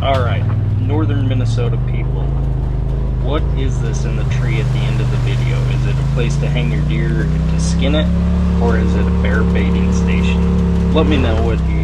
Alright, northern Minnesota people. What is this in the tree at the end of the video? Is it a place to hang your deer to skin it? Or is it a bear baiting station? Let me know what you